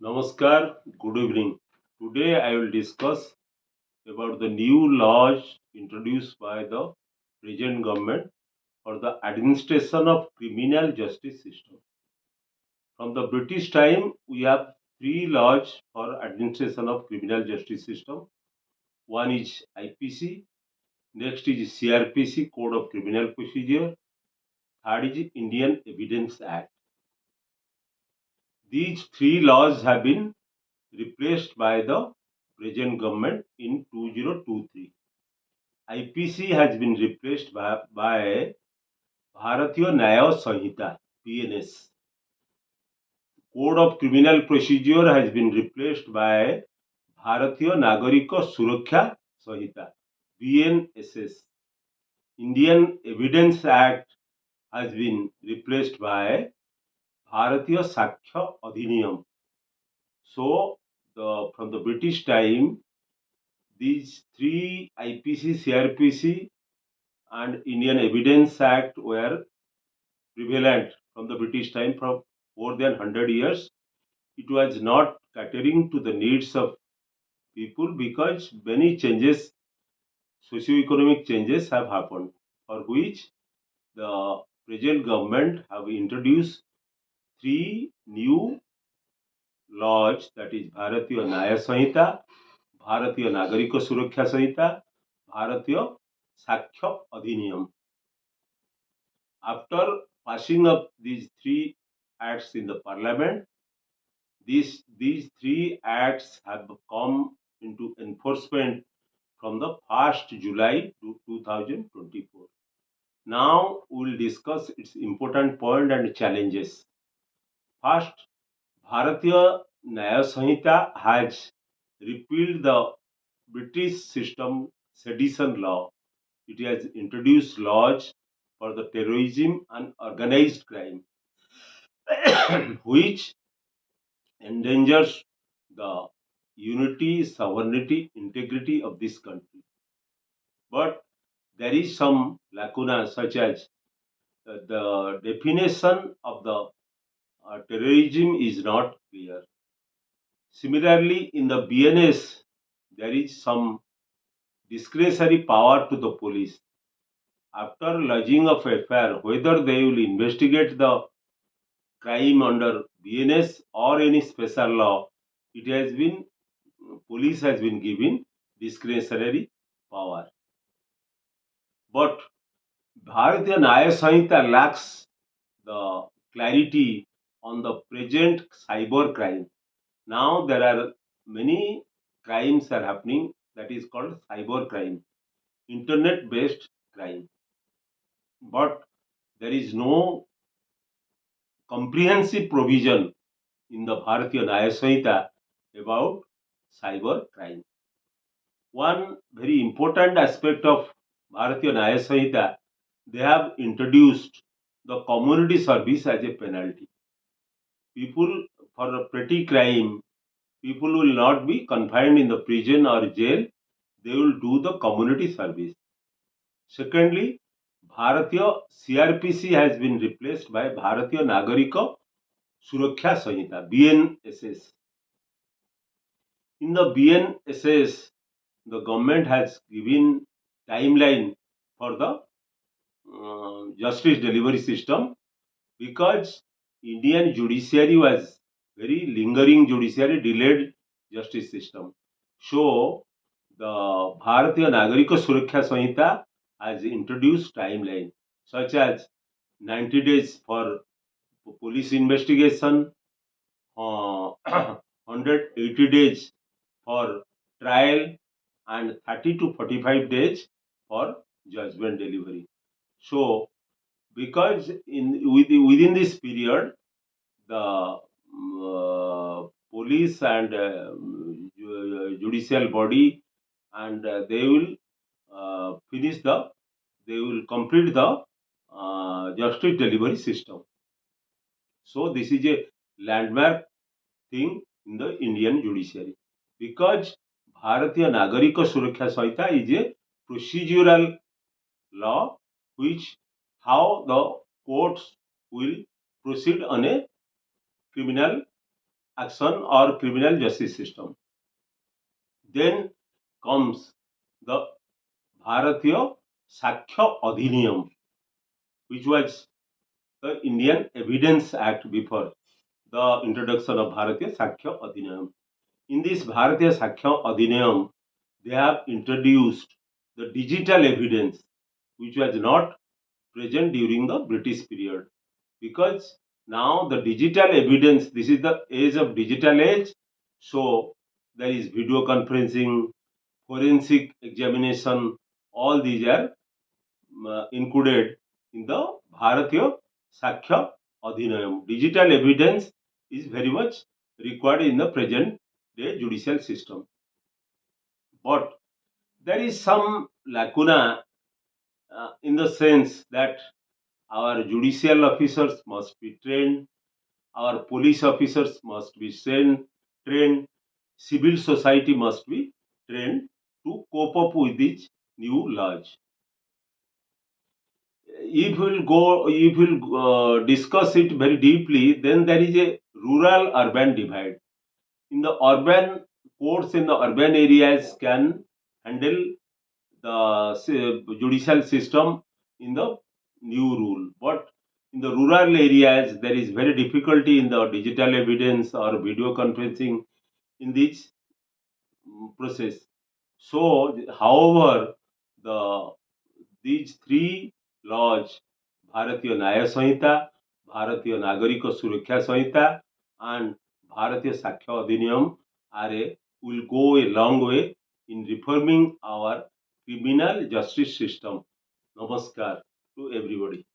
Namaskar, good evening. Today I will discuss about the new laws introduced by the present government for the administration of criminal justice system. From the British time, we have three laws for administration of criminal justice system. One is IPC, next is CRPC, Code of Criminal Procedure, third is Indian Evidence Act. These three laws have been replaced by the present government in 2023. IPC has been replaced by Bharatiya Nyaya Sanhita (BNS). Code of Criminal Procedure has been replaced by Bharatiya Nagarika Suraksha Sanhita (BNSS). Indian Evidence Act has been replaced by Bharatiya Sakshya Adhiniyam. So, from the British time, these three IPC, CRPC, and Indian Evidence Act were prevalent from the British time for more than 100 years. It was not catering to the needs of people because many changes, socio-economic changes have happened, for which the present government have introduced three new laws, that is Bharatiya Nyaya Sanhita, Bharatiya Nagarika Suraksha Sanhita, Bharatiya Sakshya Adhiniyam. After passing of these three acts in the parliament, these three acts have come into enforcement from the 1st July 2024. Now we will discuss its important point and challenges. First, Bharatiya Nyaya Sanhita has repealed the British system sedition law. It has introduced laws for the terrorism and organized crime, which endangers the unity, sovereignty, integrity of this country. But there is some lacuna, such as the definition of the terrorism is not clear. Similarly, in the BNS, there is some discretionary power to the police. After lodging of FIR, whether they will investigate the crime under BNS or any special law, it has been police has been given discretionary power. But Bharatiya Nyaya Sanhita lacks the clarity on the present cyber crime. Now there are many crimes are happening, that is called cyber crime, internet based crime. But there is no comprehensive provision in the Bharatiya Nyaya Sanhita about cyber crime. One very important aspect of Bharatiya Nyaya Sanhita, they have introduced the community service as a penalty. People, for a petty crime, people will not be confined in the prison or jail, they will do the community service. Secondly, Bharatiya CRPC has been replaced by Bharatiya Nagarika Suraksha Sanhita (BNSS). In the BNSS, the government has given timeline for the justice delivery system, because Indian judiciary was very lingering judiciary, delayed justice system. So the Bharatiya Nagarika Suraksha Sanhita has introduced timeline such as 90 days for police investigation, 180 days for trial, and 30 to 45 days for judgment delivery. So, because within this period, the police and judicial body, and they will complete the justice delivery system. So, this is a landmark thing in the Indian judiciary, because Bharatiya Nagarika Suraksha Sanhita is a procedural law, which how the courts will proceed on a criminal action or criminal justice system. Then comes the Bharatiya Sakhya Adhiniyam, which was the Indian Evidence Act before the introduction of Bharatiya Sakhya Adhiniyam. In this Bharatiya Sakhya Adhiniyam, they have introduced the digital evidence, which was not present during the British period. Because now the digital evidence, this is the age of digital age, so there is video conferencing, forensic examination, all these are included in the Bharatiya Sakhya Adhinayam. Digital evidence is very much required in the present day judicial system. But there is some lacuna in the sense that our judicial officers must be trained, our police officers must be trained, civil society must be trained to cope up with these new laws. If we'll discuss it very deeply, then there is a rural urban divide. In the urban, courts in the urban areas can handle the judicial system in the new rule, but in the rural areas there is very difficulty in the digital evidence or video conferencing in this process. So however, these three laws, Bharatiya Nyaya Samhita, Bharatiya Nagarika Suraksha Samhita, and Bharatiya Sakhya Adhiniyam will go a long way in reforming our criminal justice system. Namaskar to everybody.